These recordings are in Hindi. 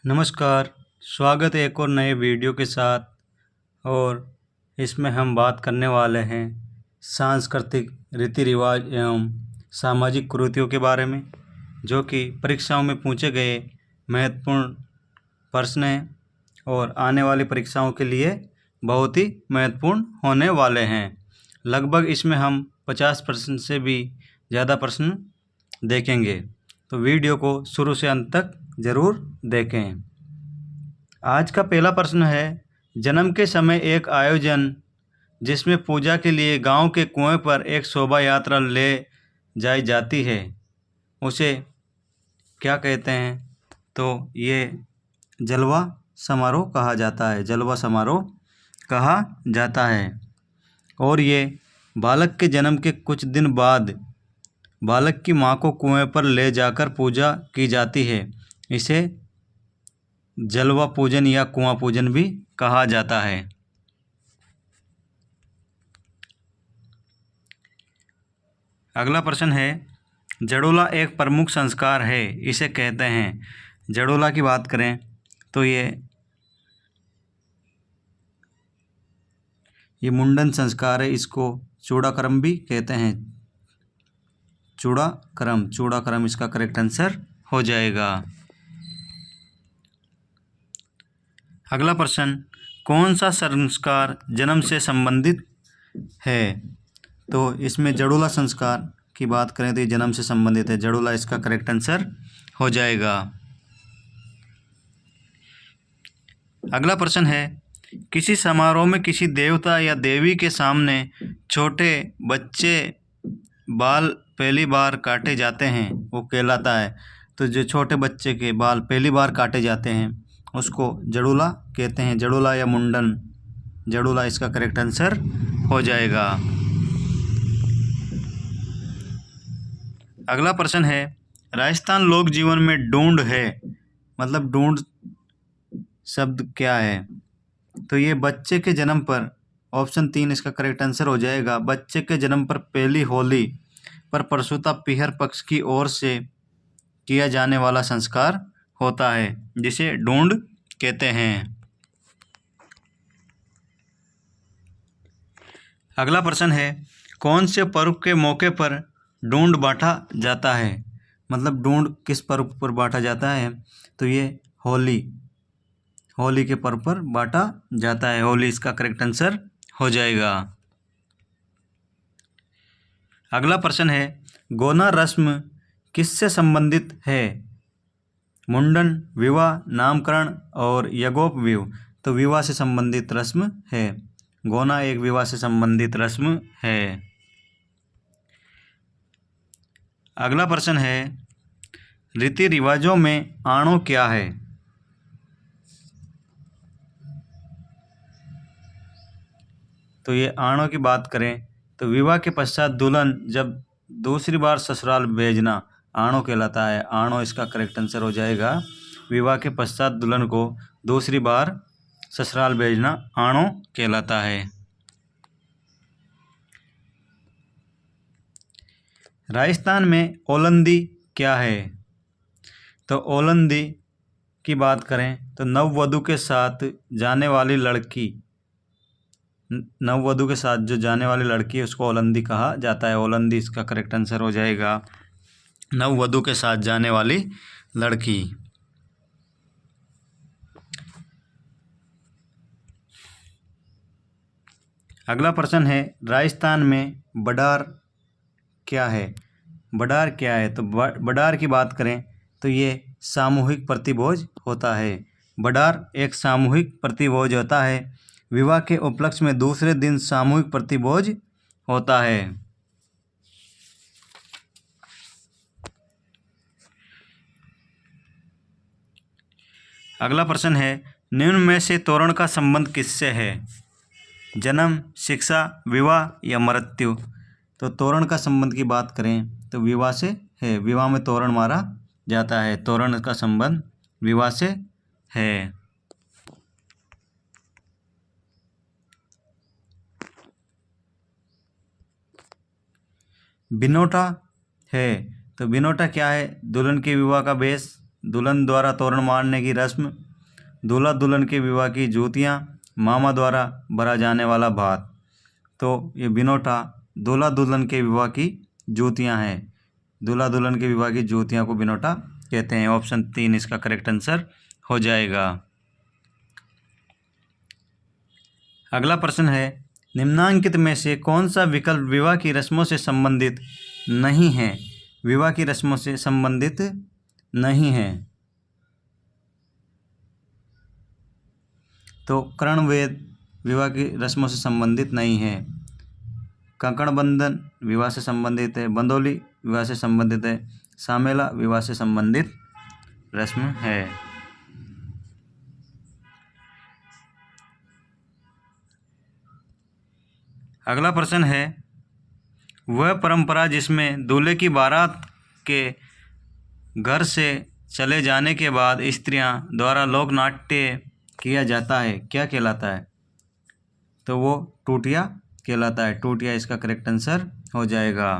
नमस्कार। स्वागत है एक और नए वीडियो के साथ। और इसमें हम बात करने वाले हैं सांस्कृतिक रीति रिवाज एवं सामाजिक कुरीतियों के बारे में, जो कि परीक्षाओं में पूछे गए महत्वपूर्ण प्रश्न हैं और आने वाली परीक्षाओं के लिए बहुत ही महत्वपूर्ण होने वाले हैं। लगभग इसमें हम 50 प्रश्न से भी ज़्यादा प्रश्न देखेंगे, तो वीडियो को शुरू से अंत तक ज़रूर देखें। आज का पहला प्रश्न है, जन्म के समय एक आयोजन जिसमें पूजा के लिए गांव के कुएं पर एक शोभा यात्रा ले जाई जाती है, उसे क्या कहते हैं? तो ये जलवा समारोह कहा जाता है। जलवा समारोह कहा जाता है। और ये बालक के जन्म के कुछ दिन बाद बालक की मां को कुएं पर ले जाकर पूजा की जाती है। इसे जलवा पूजन या कुआं पूजन भी कहा जाता है। अगला प्रश्न है, जड़ोला एक प्रमुख संस्कार है, इसे कहते हैं। जड़ोला की बात करें तो ये मुंडन संस्कार है। इसको चूड़ाक्रम भी कहते हैं। चूड़ाक्रम इसका करेक्ट आंसर हो जाएगा। अगला प्रश्न, कौन सा संस्कार जन्म से संबंधित है? तो इसमें जड़ोला संस्कार की बात करें तो ये जन्म से संबंधित है। जड़ोला इसका करेक्ट आंसर हो जाएगा। अगला प्रश्न है, किसी समारोह में किसी देवता या देवी के सामने छोटे बच्चे बाल पहली बार काटे जाते हैं, वो कहलाता है। तो जो छोटे बच्चे के बाल पहली बार काटे जाते हैं उसको जड़ोला कहते हैं। जड़ोला या मुंडन, जड़ोला इसका करेक्ट आंसर हो जाएगा। अगला प्रश्न है, राजस्थान लोक जीवन में ढूंढ है, मतलब ढूंढ शब्द क्या है? तो ये बच्चे के जन्म पर, ऑप्शन 3 इसका करेक्ट आंसर हो जाएगा। बच्चे के जन्म पर पहली होली पर प्रसूता पीहर पक्ष की ओर से किया जाने वाला संस्कार होता है, जिसे ढूंढ कहते हैं। अगला प्रश्न है, कौन से पर्व के मौके पर ढूंढ बांटा जाता है? मतलब ढूंढ किस पर्व पर बांटा जाता है? तो ये होली के पर्व पर बांटा जाता है। होली इसका करेक्ट आंसर हो जाएगा। अगला प्रश्न है, गोना रस्म किससे संबंधित है? मुंडन, विवाह, नामकरण और यज्ञोपवीत। तो विवाह से संबंधित रस्म है। गोना एक विवाह से संबंधित रस्म है। अगला प्रश्न है, रीति रिवाजों में आणो क्या है? तो ये आणों की बात करें तो विवाह के पश्चात दुल्हन जब दूसरी बार ससुराल भेजना आणो कहलाता है। आणो इसका करेक्ट आंसर हो जाएगा। विवाह के पश्चात दुल्हन को दूसरी बार ससुराल भेजना आणो कहलाता है। राजस्थान में ओलंदी क्या है? तो ओलंदी की बात करें तो नववधु के साथ जाने वाली लड़की, नववधु के साथ जो जाने वाली लड़की है उसको ओलंदी कहा जाता है। ओलंदी इसका करेक्ट आंसर हो जाएगा। नववधु के साथ जाने वाली लड़की। अगला प्रश्न है, राजस्थान में बडार क्या है? बडार क्या है? तो बडार की बात करें तो ये सामूहिक प्रतिभोज होता है। बडार एक सामूहिक प्रतिभोज होता है। विवाह के उपलक्ष्य में दूसरे दिन सामूहिक प्रतिभोज होता है। अगला प्रश्न है, निम्न में से तोरण का संबंध किससे है? जन्म, शिक्षा, विवाह या मृत्यु? तो तोरण का संबंध की बात करें तो विवाह से है। विवाह में तोरण मारा जाता है। तोरण का संबंध विवाह से है। बिनोटा है, तो बिनोटा क्या है? दुल्हन के विवाह का वेश दुल्हन द्वारा तोरण मारने की रस्म, दूल्हा दुल्हन के विवाह की जूतियाँ, मामा द्वारा भरा जाने वाला भात। तो ये बिनोटा दूल्हा दुल्हन के विवाह की जूतियाँ हैं। दूल्हा दुल्हन के विवाह की जूतियाँ को बिनोटा कहते हैं। ऑप्शन 3 इसका करेक्ट आंसर हो जाएगा। अगला प्रश्न है, निम्नांकित में से कौन सा विकल्प विवाह की रस्मों से संबंधित नहीं है? विवाह की रस्मों से संबंधित नहीं है। तो कर्णवेद विवाह की रस्मों से संबंधित नहीं है। कंकण बंधन विवाह से संबंधित है। बंदोली विवाह से संबंधित है। सामेला विवाह से संबंधित रस्म है। अगला प्रश्न है, वह परंपरा जिसमें दूल्हे की बारात के घर से चले जाने के बाद स्त्रियां द्वारा लोक नाट्य किया जाता है, क्या कहलाता है? तो वो टूटिया कहलाता है। टूटिया इसका करेक्ट आंसर हो जाएगा।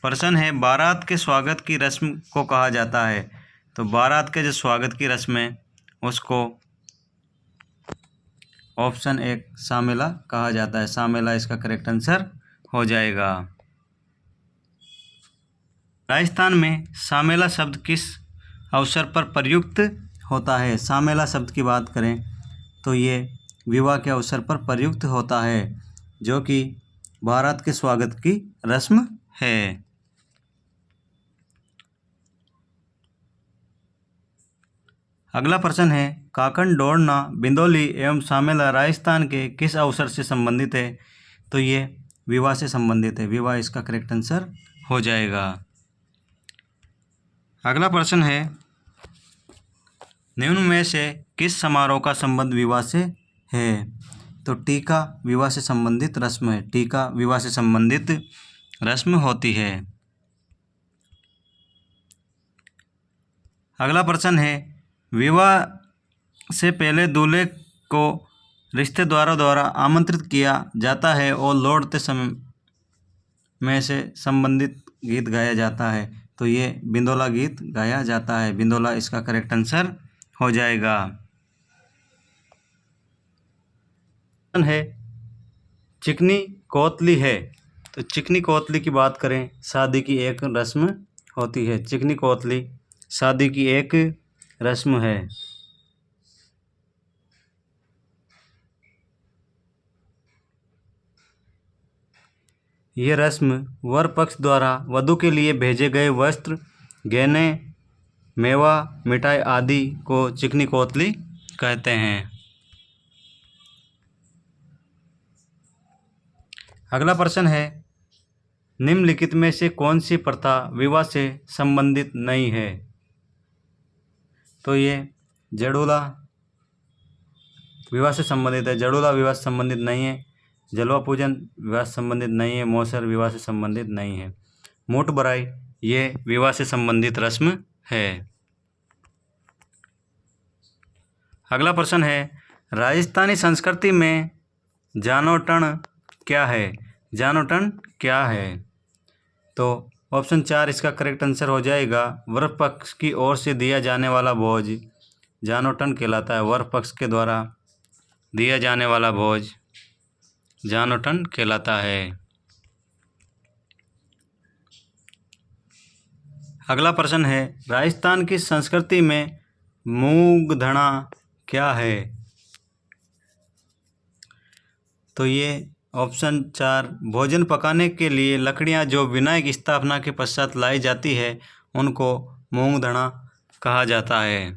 प्रश्न है, बारात के स्वागत की रस्म को कहा जाता है। तो बारात के जो स्वागत की रस्म है उसको ऑप्शन 1 सामेला कहा जाता है। सामेला इसका करेक्ट आंसर हो जाएगा। राजस्थान में सामेला शब्द किस अवसर पर प्रयुक्त होता है? सामेला शब्द की बात करें तो ये विवाह के अवसर पर प्रयुक्त होता है, जो कि बारात के स्वागत की रस्म है। अगला प्रश्न है, काकण दौड़ना बिंदोली एवं सामेला राजस्थान के किस अवसर से संबंधित है? तो ये विवाह से संबंधित है। विवाह इसका करेक्ट आंसर हो जाएगा। अगला प्रश्न है, निम्न में से किस समारोह का संबंध विवाह से है? तो टीका विवाह से संबंधित रस्म है। टीका विवाह से संबंधित रस्म होती है। अगला प्रश्न है, विवाह से पहले दूल्हे को रिश्तेदारों द्वारा आमंत्रित किया जाता है और लौटते समय में से संबंधित गीत गाया जाता है। तो ये बिंदोला गीत गाया जाता है। बिंदोला इसका करेक्ट आंसर हो जाएगा। है चिकनी कोतली है। तो चिकनी कोतली की बात करें, शादी की एक रस्म होती है। चिकनी कोतली शादी की एक रस्म है। यह रस्म वर पक्ष द्वारा वधू के लिए भेजे गए वस्त्र, गहने, मेवा, मिठाई आदि को चिकनी कोतली कहते हैं। अगला प्रश्न है, निम्नलिखित में से कौन सी प्रथा विवाह से संबंधित नहीं है? तो ये जड़ोला विवाह से संबंधित है। जड़ोला विवाह से संबंधित नहीं है। जलवा पूजन विवाह से संबंधित नहीं है। मौसर विवाह से संबंधित नहीं है। मोट बराई ये विवाह से संबंधित रस्म है। अगला प्रश्न है, राजस्थानी संस्कृति में जानोटन क्या है? जानोटन क्या है? तो ऑप्शन 4 इसका करेक्ट आंसर हो जाएगा। वर पक्ष की ओर से दिया जाने वाला भोज जानोटन कहलाता है। वर पक्ष के द्वारा दिया जाने वाला भोज जानोटन कहलाता है। अगला प्रश्न है, राजस्थान की संस्कृति में मूंगधना क्या है? तो ये ऑप्शन 4 भोजन पकाने के लिए लकड़ियां जो विनायक स्थापना के पश्चात लाई जाती है उनको मूंगधना कहा जाता है।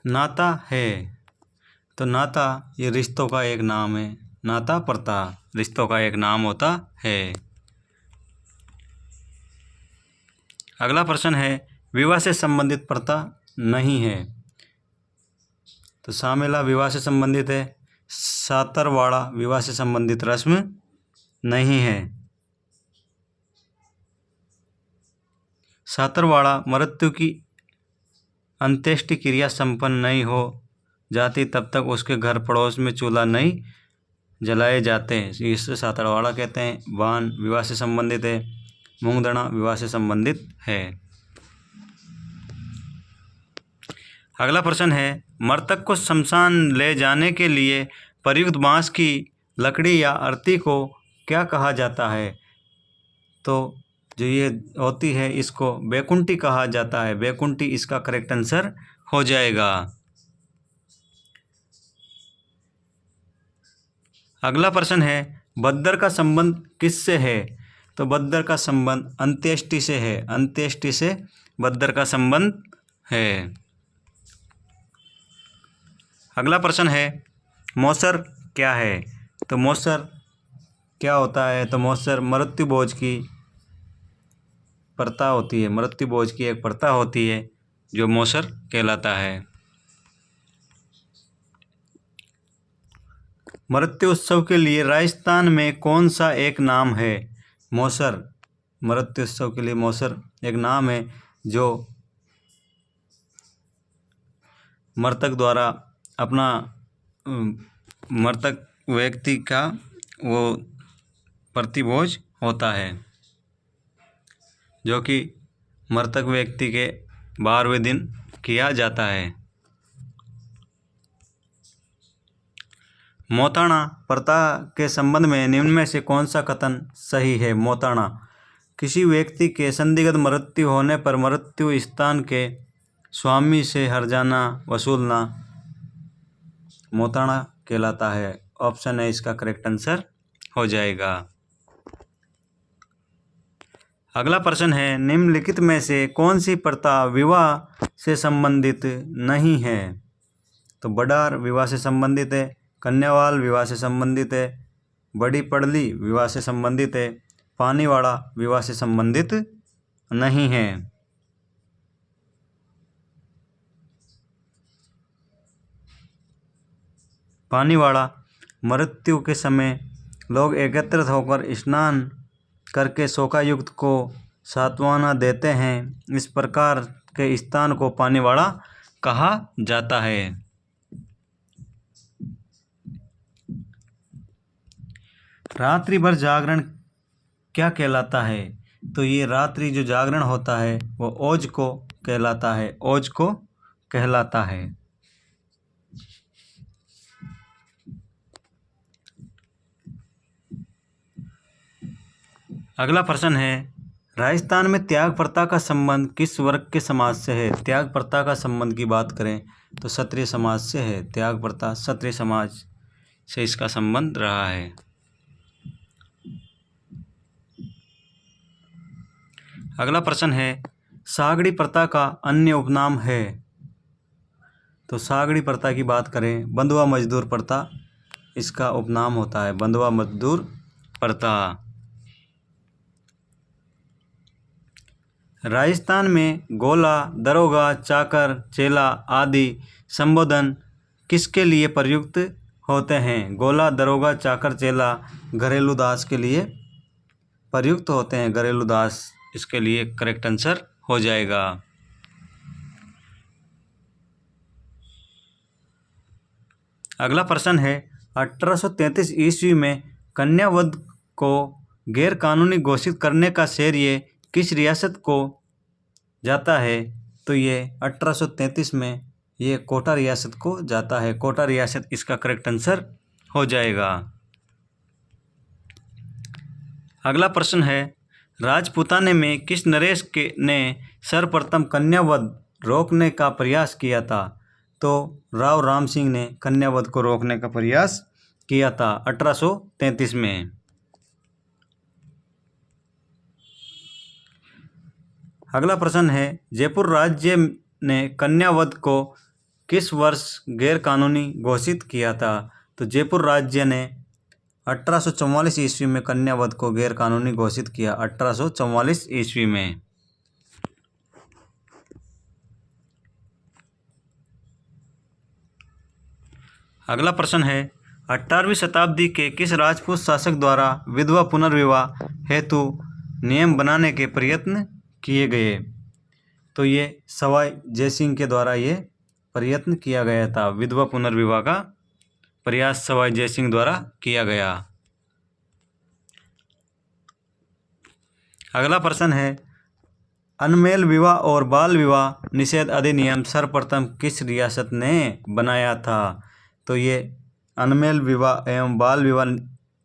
नाता है। तो नाता ये रिश्तों का एक नाम है। नाता प्रथा रिश्तों का एक नाम होता है। अगला प्रश्न है, विवाह से संबंधित प्रथा नहीं है। तो सामेला विवाह से संबंधित है। सातरवाड़ा विवाह से संबंधित रस्म नहीं है। सातरवाड़ा मृत्यु की अंत्येष्टि क्रिया संपन्न नहीं हो जाती तब तक उसके घर पड़ोस में चूल्हा नहीं जलाए जाते हैं, इसे सातड़वाड़ा कहते हैं। वान विवाह से संबंधित है। मूंगदड़ा विवाह से संबंधित है। अगला प्रश्न है, मृतक को शमशान ले जाने के लिए प्रयुक्त बांस की लकड़ी या अर्थी को क्या कहा जाता है? तो जो ये होती है इसको बैकुंठी कहा जाता है। बैकुंठी इसका करेक्ट आंसर हो जाएगा। अगला प्रश्न है, बद्दर का संबंध किससे है? तो बद्दर का संबंध अंत्येष्टि से है। अंत्येष्टि से बद्दर का संबंध है। अगला प्रश्न है, मौसर क्या है? तो मौसर क्या होता है? तो मौसर मृत्यु भोज की प्रथा होती है। मृत्यु भोज की एक प्रथा होती है जो मौसर कहलाता है। मृत्यु उत्सव के लिए राजस्थान में कौन सा एक नाम है? मौसर मृत्यु उत्सव के लिए मौसर एक नाम है जो मृतक द्वारा अपना मृतक व्यक्ति का वो प्रतिभोज होता है, जो कि मृतक व्यक्ति के 12वें दिन किया जाता है। मौताना प्रथा के संबंध में निम्न में से कौन सा कथन सही है? मौताना किसी व्यक्ति के संदिग्ध मृत्यु होने पर मृत्यु स्थान के स्वामी से हर्जाना वसूलना मौताना कहलाता है। ऑप्शन है इसका करेक्ट आंसर हो जाएगा। अगला प्रश्न है, निम्नलिखित में से कौन सी प्रथा विवाह से संबंधित नहीं है? तो बडार विवाह से संबंधित है। कन्यावाल विवाह से संबंधित है। बड़ी पड़ली विवाह से संबंधित है। पानीवाड़ा विवाह से संबंधित नहीं है। पानीवाड़ा मृत्यु के समय लोग एकत्रित होकर स्नान करके शोकायुक्त को सांत्वना देते हैं। इस प्रकार के स्थान को पानीवाड़ा कहा जाता है। रात्रि भर जागरण क्या कहलाता है? तो ये रात्रि जो जागरण होता है वो ओज को कहलाता है। ओज को कहलाता है। अगला प्रश्न है, राजस्थान में त्याग प्रथा का संबंध किस वर्ग के समाज से है? त्याग प्रथा का संबंध की बात करें तो क्षत्रिय समाज से है। त्याग प्रथा क्षत्रिय समाज से इसका संबंध रहा है। अगला प्रश्न है, सागड़ी प्रथा का अन्य उपनाम है? तो सागड़ी प्रथा की बात करें, बंधुआ मजदूर प्रथा इसका उपनाम होता है। बंधुआ मजदूर प्रथा। राजस्थान में गोला, दरोगा, चाकर, चेला आदि संबोधन किसके लिए प्रयुक्त होते हैं? गोला, दरोगा, चाकर, चेला घरेलू दास के लिए प्रयुक्त होते हैं। घरेलू दास इसके लिए करेक्ट आंसर हो जाएगा। अगला प्रश्न है, 1833 ईस्वी में कन्यावध को गैर कानूनी घोषित करने का श्रेय किस रियासत को जाता है? तो ये 1833 में ये कोटा रियासत को जाता है। कोटा रियासत इसका करेक्ट आंसर हो जाएगा। अगला प्रश्न है, राजपूताने में किस नरेश ने सर्वप्रथम कन्यावध रोकने का प्रयास किया था? तो राव राम सिंह ने कन्यावध को रोकने का प्रयास किया था 1833 में। अगला प्रश्न है, जयपुर राज्य ने कन्यावध को किस वर्ष गैर कानूनी घोषित किया था? तो जयपुर राज्य ने 1844 ईस्वी में कन्यावध को गैर कानूनी घोषित किया। 1844 ईस्वी में। अगला प्रश्न है, 18वीं शताब्दी के किस राजपूत शासक द्वारा विधवा पुनर्विवाह हेतु नियम बनाने के प्रयत्न किए गए? तो ये सवाई जयसिंह के द्वारा ये प्रयत्न किया गया था विधवा पुनर्विवाह का प्रयास सवाई जयसिंह द्वारा किया गया। अगला प्रश्न है, अनमेल विवाह और बाल विवाह निषेध अधिनियम सर्वप्रथम किस रियासत ने बनाया था? तो ये अनमेल विवाह एवं बाल विवाह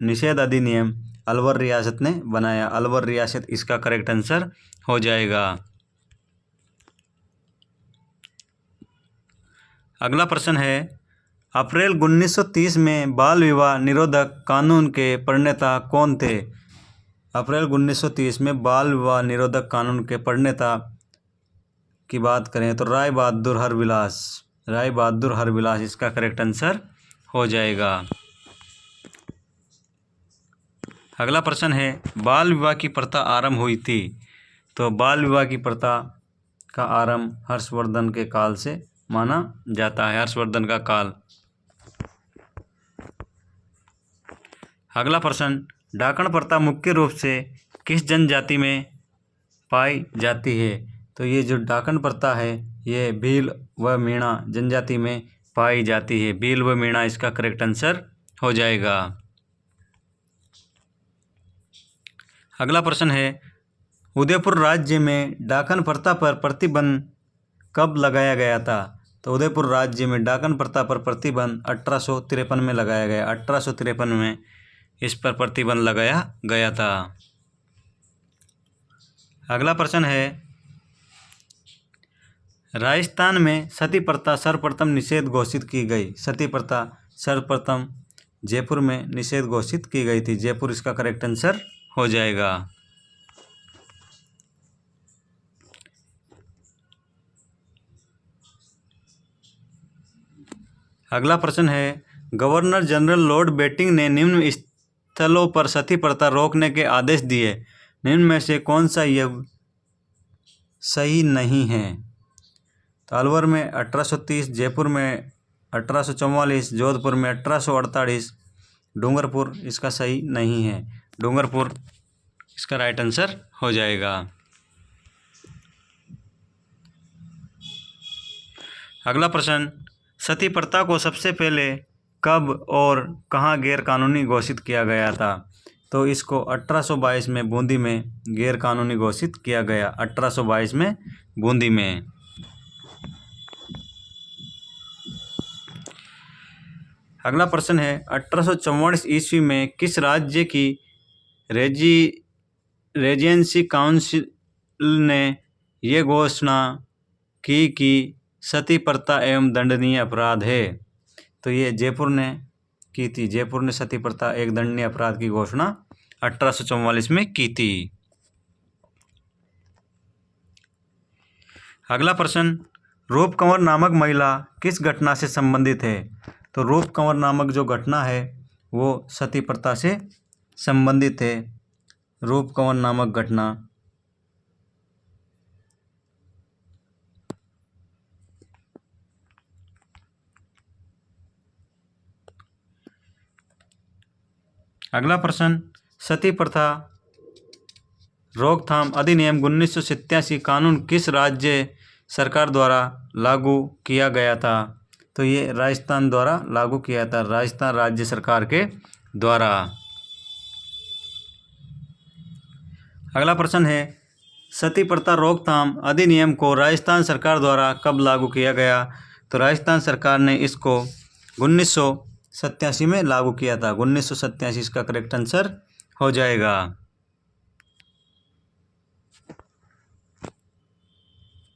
निषेध अधिनियम अलवर रियासत ने बनाया। अलवर रियासत इसका करेक्ट आंसर हो जाएगा। अगला प्रश्न है, अप्रैल 1930 में बाल विवाह निरोधक कानून के प्रणेता कौन थे? अप्रैल 1930 में बाल विवाह निरोधक कानून के प्रणेता की बात करें तो राय बहादुर हरविलास, राय बहादुर हरविलास इसका करेक्ट आंसर हो जाएगा। अगला प्रश्न है, बाल विवाह की प्रथा आरंभ हुई थी? तो बाल विवाह की प्रथा का आरंभ हर्षवर्धन के काल से माना जाता है, हर्षवर्धन का काल। अगला प्रश्न, डाकण प्रथा मुख्य रूप से किस जनजाति में पाई जाती है? तो ये जो डाकण प्रथा है ये भील व मीणा जनजाति में पाई जाती है। भील व मीणा इसका करेक्ट आंसर हो जाएगा। अगला प्रश्न है, उदयपुर राज्य में डाकन प्रथा पर प्रतिबंध कब लगाया गया था? तो उदयपुर राज्य में डाकन प्रथा पर प्रतिबंध 1853 में लगाया गया। 1853 में इस पर प्रतिबंध लगाया गया था। अगला प्रश्न है, राजस्थान में सती प्रथा सर्वप्रथम निषेध घोषित की गई। सती प्रथा सर्वप्रथम जयपुर में निषेध घोषित की गई थी। जयपुर इसका करेक्ट आंसर हो जाएगा। अगला प्रश्न है, गवर्नर जनरल लॉर्ड बेटिंग ने निम्न स्थलों पर सती प्रथा रोकने के आदेश दिए, निम्न में से कौन सा यह सही नहीं है? तो अलवर में 1830, जयपुर में 1844, जोधपुर में 1848, डूंगरपुर इसका सही नहीं है। डूंगरपुर इसका राइट आंसर हो जाएगा। अगला प्रश्न, सती प्रथा को सबसे पहले कब और कहाँ गैर कानूनी घोषित किया गया था? तो इसको 1822 में बूंदी में गैर कानूनी घोषित किया गया। 1822 में बूंदी में। अगला प्रश्न है, 1844 ईस्वी में किस राज्य की रेजिडेंसी काउंसिल ने यह घोषणा की कि सती प्रथा एवं दंडनीय अपराध है? तो ये जयपुर ने की थी। जयपुर ने सती प्रथा एक दंडनीय अपराध की घोषणा 1844 में की थी। अगला प्रश्न, रूप कंवर नामक महिला किस घटना से संबंधित है? तो रूप कंवर नामक जो घटना है वो सती प्रथा से संबंधित है। रूप कंवर नामक घटना। अगला प्रश्न, सती प्रथा रोकथाम अधिनियम 1987 कानून किस राज्य सरकार द्वारा लागू किया गया था? तो ये राजस्थान द्वारा लागू किया था, राजस्थान राज्य सरकार के द्वारा। अगला प्रश्न है, सती प्रथा रोकथाम अधिनियम को राजस्थान सरकार द्वारा कब लागू किया गया? तो राजस्थान सरकार ने इसको 1987 में लागू किया था। 1987 इसका करेक्ट आंसर हो जाएगा।